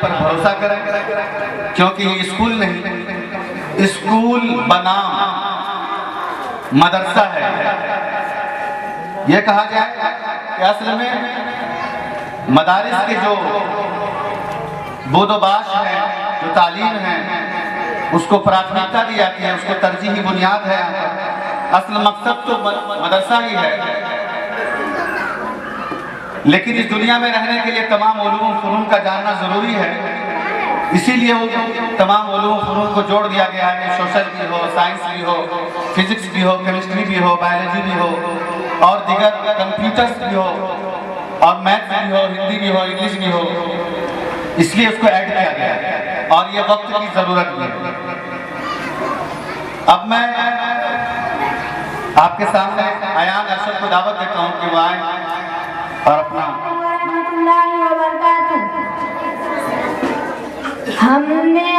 پر بھروسہ کریں کیونکہ یہ اسکول نہیں، اسکول بنام مدرسہ ہے۔ یہ کہا جائے کہ اصل میں مدارس کے جو بود و باش ہے، جو تعلیم ہے، اس کو پراتھمکتا دی جاتی ہے، اس کو ترجیحی بنیاد ہے۔ اصل مقصد تو مدرسہ ہی ہے، لیکن اس دنیا میں رہنے کے لیے تمام علوم و فنون کا جاننا ضروری ہے۔ اسی لیے وہ تمام علوم و فنون کو جوڑ دیا گیا ہے، سوشل بھی ہو، سائنس بھی ہو، فزکس بھی ہو، کیمسٹری بھی ہو، بایولوجی بھی ہو، اور دیگر کمپیوٹرز بھی ہو، اور میتھ بھی ہو، ہندی بھی ہو، انگلش بھی ہو۔ اس لیے اس کو ایڈ کیا گیا ہے، اور یہ وقت کی ضرورت بھی ہے۔ اب میں آپ کے سامنے ایان ارشد کو دعوت دیتا ہوں کہ وہ آئیں اور اپنا ورحمۃ اللہ وبرکاتہ۔ ہم نے